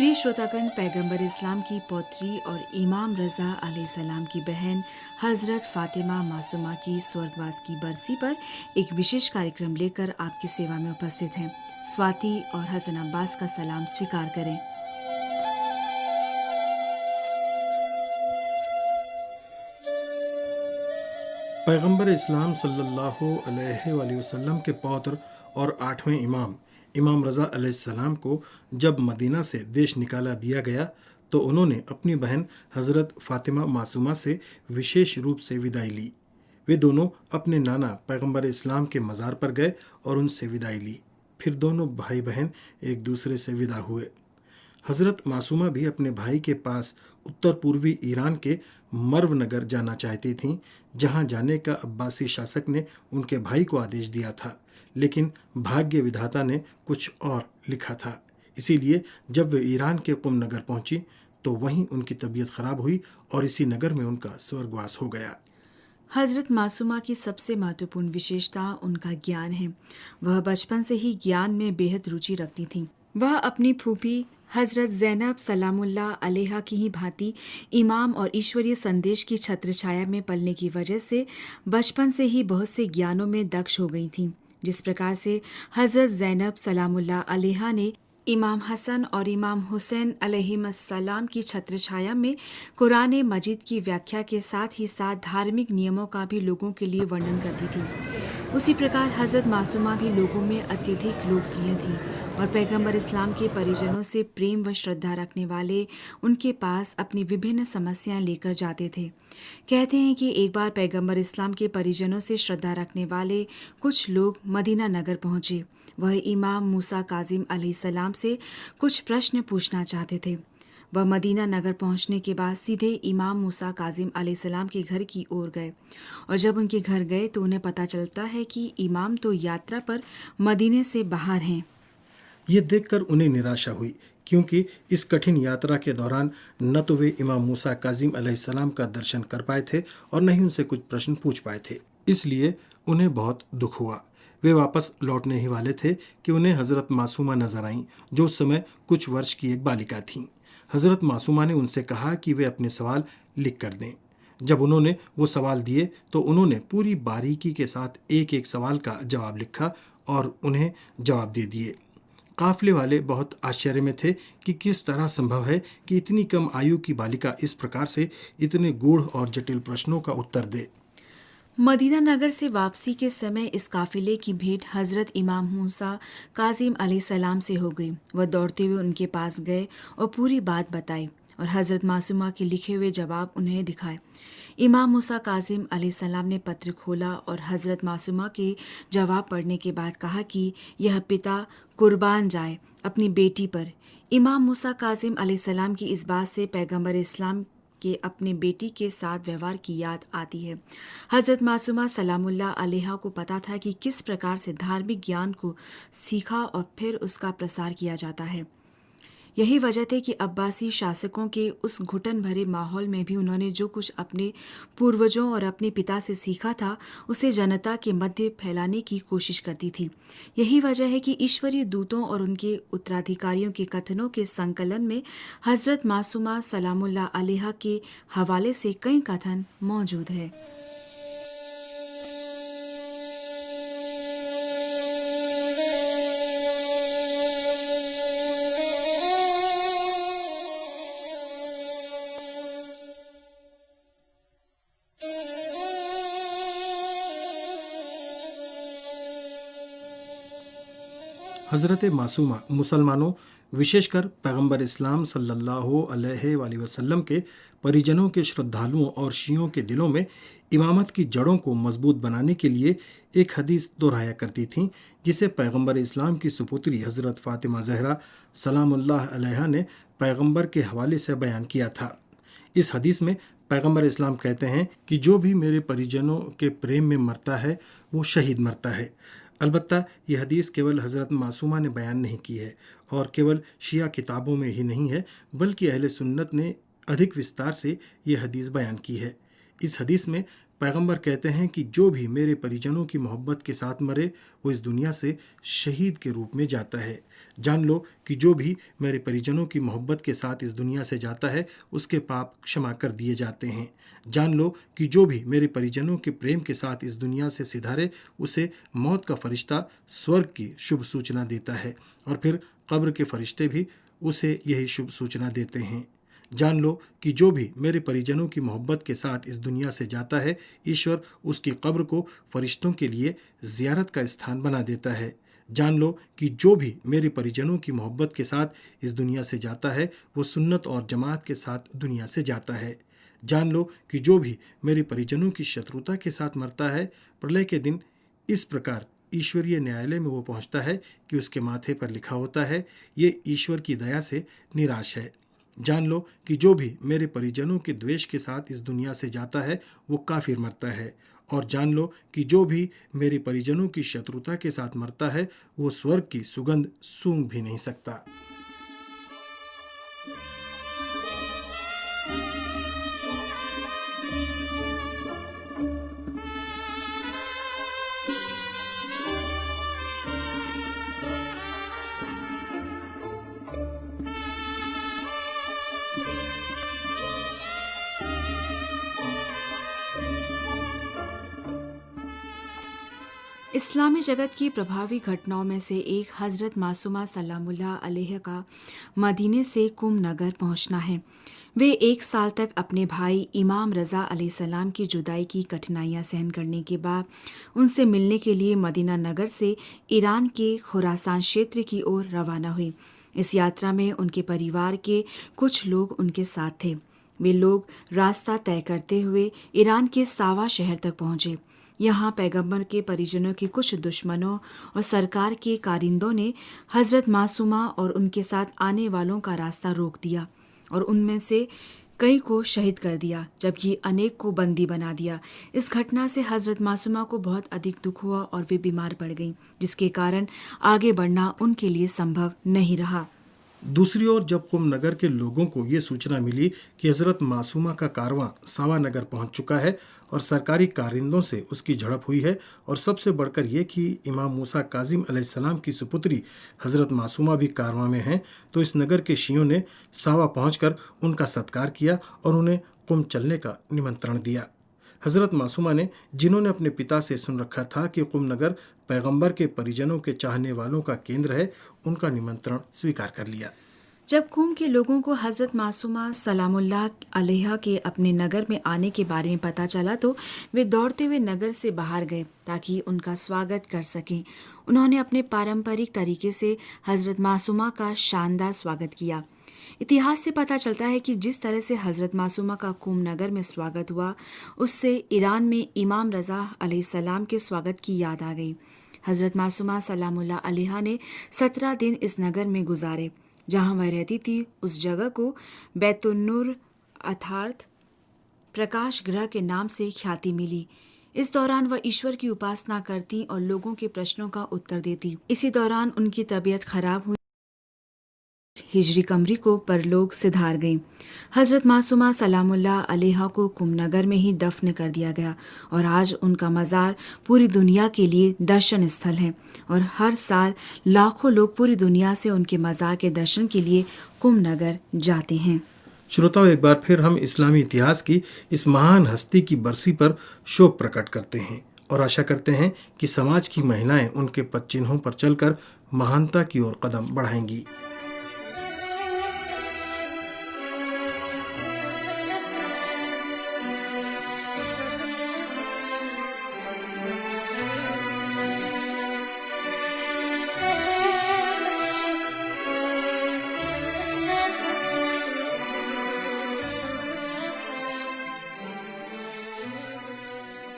प्रिय श्रोतागण, पैगंबर इस्लाम की पौत्री और इमाम रज़ा अलैहिस्सलाम की बहन हज़रत फ़ातिमा मासूमा की स्वर्गवास की बरसी पर एक विशेष कार्यक्रम लेकर आपकी सेवा में उपस्थित हैं। स्वाति और हसन अब्बास का सलाम स्वीकार करें। पैगंबर इस्लाम सल्लल्लाहु अलैहि वसल्लम के पौत्र और आठवें इमाम इमाम रज़ा अलैहिस्सलाम को जब मदीना से देश निकाला दिया गया तो उन्होंने अपनी बहन हज़रत फ़ातिमा मासूमा से विशेष रूप से विदाई ली। वे दोनों अपने नाना पैगंबर इस्लाम के मज़ार पर गए और उनसे विदाई ली। फिर दोनों भाई बहन एक दूसरे से विदा हुए। हज़रत मासूमा भी अपने भाई के पास उत्तर पूर्वी ईरान के मर्व नगर जाना चाहती थीं, जहां जाने का अब्बासी शासक ने उनके भाई को आदेश दिया था, लेकिन भाग्य विधाता ने कुछ और लिखा था। इसीलिए जब वे ईरान के कुम नगर पहुंची तो वहीं उनकी तबीयत खराब हुई और इसी नगर में उनका स्वर्गवास हो गया। हज़रत मासूमा की सबसे महत्वपूर्ण विशेषता उनका ज्ञान है। वह बचपन से ही ज्ञान में बेहद रुचि रखती थीं। वह अपनी फूफी हज़रत ज़ैनब सलामुल्लाह अलैहा की ही भांति इमाम और ईश्वरीय संदेश की छत्रछाया में पलने की वजह से बचपन से ही बहुत से ज्ञानों में दक्ष हो गई थीं। जिस प्रकार से हज़रत ज़ैनब सलामुल्लाह अलैहा ने इमाम हसन और इमाम हुसैन अलैहिस्सलाम की छत्रछाया में कुरान मजीद की व्याख्या के साथ ही साथ धार्मिक नियमों का भी लोगों के लिए वर्णन करती थी, उसी प्रकार हज़रत मासूमा भी लोगों में अत्यधिक लोकप्रिय थी और पैगंबर इस्लाम के परिजनों से प्रेम व श्रद्धा रखने वाले उनके पास अपनी विभिन्न समस्याएं लेकर जाते थे। कहते हैं कि एक बार पैगंबर इस्लाम के परिजनों से श्रद्धा रखने वाले कुछ लोग मदीना नगर पहुंचे। वह इमाम मूसा काजिम अलैहिस्सलाम से कुछ प्रश्न पूछना चाहते थे। वह मदीना नगर पहुंचने के बाद सीधे इमाम मूसा काजिम अलैहिस्सलाम के घर की ओर गए और जब उनके घर गए तो उन्हें पता चलता है कि इमाम तो यात्रा पर मदीने से बाहर हैं। ये देखकर उन्हें निराशा हुई, क्योंकि इस कठिन यात्रा के दौरान न तो वे इमाम मूसा काजिम अलैहिस्सलाम का दर्शन कर पाए थे और न ही उनसे कुछ प्रश्न पूछ पाए थे। इसलिए उन्हें बहुत दुख हुआ। वे वापस लौटने ही वाले थे कि उन्हें हज़रत मासूमा नजर आईं, जो उस समय कुछ वर्ष की एक बालिका थीं। हज़रत मासूमा ने उनसे कहा कि वे अपने सवाल लिख कर दें। जब उन्होंने वो सवाल दिए तो उन्होंने पूरी बारीकी के साथ एक एक सवाल का जवाब लिखा और उन्हें जवाब दे दिए। काफिले वाले बहुत आश्चर्य में थे कि किस तरह संभव है कि इतनी कम आयु की बालिका इस प्रकार से इतने गूढ़ और जटिल प्रश्नों का उत्तर दे। मदीना नगर से वापसी के समय इस काफिले की भेंट हज़रत इमाम मूसा काजिम अलैहिस्सलाम से हो गई। वह दौड़ते हुए उनके पास गए और पूरी बात बताई और हज़रत मासूमा के लिखे हुए जवाब उन्हें दिखाए। इमाम मूसा काजिम अलैहिस्सलाम ने पत्र खोला और हज़रत मासूमा के जवाब पढ़ने के बाद कहा कि यह पिता कुर्बान जाए अपनी बेटी पर। इमाम मूसा काजिम अलैहिस्सलाम की इस बात से पैगंबर इस्लाम के अपने बेटी के साथ व्यवहार की याद आती है। हज़रत मासूमा सलामुल्लाह अलैहा को पता था कि किस प्रकार से धार्मिक ज्ञान को सीखा और फिर उसका प्रसार किया जाता है। यही वजह थी कि अब्बासी शासकों के उस घुटन भरे माहौल में भी उन्होंने जो कुछ अपने पूर्वजों और अपने पिता से सीखा था उसे जनता के मध्य फैलाने की कोशिश करती थी। यही वजह है कि ईश्वरीय दूतों और उनके उत्तराधिकारियों के कथनों के संकलन में हज़रत मासूमा सलामुल्लाह अलैहा के हवाले से कई कथन मौजूद है। हज़रत मासूमा मुसलमानों, विशेषकर पैगंबर इस्लाम सल्लल्लाहु अलैहि वसल्लम के परिजनों के श्रद्धालुओं और शियों के दिलों में इमामत की जड़ों को मजबूत बनाने के लिए एक हदीस दोहराया करती थीं, जिसे पैगंबर इस्लाम की सुपुत्री हज़रत फ़ातिमा ज़हरा सलामुल्लाह अलैहा ने पैगंबर के हवाले से बयान किया था। इस हदीस में पैगंबर इस्लाम कहते हैं कि जो भी मेरे परिजनों के प्रेम में मरता है वो शहीद मरता है। अलबत्ता यह हदीस केवल हज़रत मासूमा ने बयान नहीं की है और केवल शिया किताबों में ही नहीं है, बल्कि अहले सुन्नत ने अधिक विस्तार से यह हदीस बयान की है। इस हदीस में पैगंबर कहते हैं कि जो भी मेरे परिजनों की मोहब्बत के साथ मरे वो इस दुनिया से शहीद के रूप में जाता है। जान लो कि जो भी मेरे परिजनों की मोहब्बत के साथ इस दुनिया से जाता है उसके पाप क्षमा कर दिए जाते हैं। जान लो कि जो भी मेरे परिजनों के प्रेम के साथ इस दुनिया से सिधारे उसे मौत का फरिश्ता स्वर्ग की शुभ सूचना देता है और फिर कब्र के फरिश्ते भी उसे यही शुभ सूचना देते हैं। जान लो कि जो भी मेरे परिजनों की मोहब्बत के साथ इस दुनिया से जाता है ईश्वर उसकी कब्र को फरिश्तों के लिए ज़ियारत का स्थान बना देता है। जान लो कि जो भी मेरे परिजनों की मोहब्बत के साथ इस दुनिया से जाता है वो सुन्नत और जमात के साथ दुनिया से जाता है। जान लो कि जो भी मेरे परिजनों की शत्रुता के साथ मरता है प्रलय के दिन इस प्रकार ईश्वरीय न्यायालय में वो पहुंचता है कि उसके माथे पर लिखा होता है, ये ईश्वर की दया से निराश है। जान लो कि जो भी मेरे परिजनों के द्वेष के साथ इस दुनिया से जाता है वो काफिर मरता है। और जान लो कि जो भी मेरे परिजनों की शत्रुता के साथ मरता है वो स्वर्ग की सुगंध सूंघ भी नहीं सकता। इस्लामी जगत की प्रभावी घटनाओं में से एक हज़रत मासूमा सलामुल्लाह अलैहा का मदीने से कुम नगर पहुंचना है। वे 1 साल तक अपने भाई इमाम रज़ा अलैहिस्सलाम की जुदाई की कठिनाइयां सहन करने के बाद उनसे मिलने के लिए मदीना नगर से ईरान के खुरासान क्षेत्र की ओर रवाना हुई। इस यात्रा में उनके परिवार के कुछ लोग उनके साथ थे। वे लोग रास्ता तय करते हुए ईरान के सावा शहर तक पहुंचे। यहाँ पैगंबर के परिजनों के कुछ दुश्मनों और सरकार के कारिंदों ने हज़रत मासूमा और उनके साथ आने वालों का रास्ता रोक दिया और उनमें से कई को शहीद कर दिया जबकि अनेक को बंदी बना दिया। इस घटना से हज़रत मासूमा को बहुत अधिक दुख हुआ और वे बीमार पड़ गईं, जिसके कारण आगे बढ़ना उनके लिए संभव नहीं रहा। दूसरी ओर जब कुम नगर के लोगों को ये सूचना मिली कि हज़रत मासूमा का कारवां सावा नगर पहुंच चुका है और सरकारी कारिंदों से उसकी झड़प हुई है और सबसे बढ़कर ये कि इमाम मूसा काजिम अलैहिस्सलाम की सुपुत्री हज़रत मासूमा भी कारवां में हैं, तो इस नगर के शियों ने सावा पहुंचकर उनका सत्कार किया और उन्हें कुम चलने का निमंत्रण दिया। हज़रत मासूमा ने, जिन्होंने अपने पिता से सुन रखा था कि कुम नगर पैगंबर के परिजनों के चाहने वालों का केंद्र है, उनका निमंत्रण स्वीकार कर लिया। जब कुम के लोगों को हज़रत मासूमा सलामुल्लाह अलैहा के अपने नगर में आने के बारे में पता चला तो वे दौड़ते हुए नगर से बाहर गए ताकि उनका स्वागत कर सकें। उन्होंने अपने पारंपरिक तरीके से हज़रत मासूमा का शानदार स्वागत किया। इतिहास से पता चलता है कि जिस तरह से हज़रत मासूमा का कुम नगर में स्वागत हुआ उससे ईरान में इमाम रज़ा अलैहिस्सलाम के स्वागत की याद आ गई। हज़रत मासूमा सलामुल्लाह अलैहा ने 17 दिन इस नगर में गुजारे। जहाँ वह रहती थी उस जगह को बैतुन्नूर अर्थात प्रकाश गृह के नाम से ख्याति मिली। इस दौरान वह ईश्वर की उपासना करती और लोगों के प्रश्नों का उत्तर देती। इसी दौरान उनकी तबीयत खराब हुई, हिजरी कमरी को परलोक सिधार गई। हज़रत मासूमा सलामुल्लाह अलैहा को कुम नगर में ही दफन कर दिया गया और आज उनका मज़ार पूरी दुनिया के लिए दर्शन स्थल है और हर साल लाखों लोग पूरी दुनिया से उनके मज़ार के दर्शन के लिए कुम नगर जाते हैं। श्रोताओं, एक बार फिर हम इस्लामी इतिहास की इस महान हस्ती की बरसी पर शोक प्रकट करते हैं और आशा करते हैं कि समाज की महिलाएं उनके पद चिन्हों पर चलकर महानता की ओर कदम बढ़ाएंगी।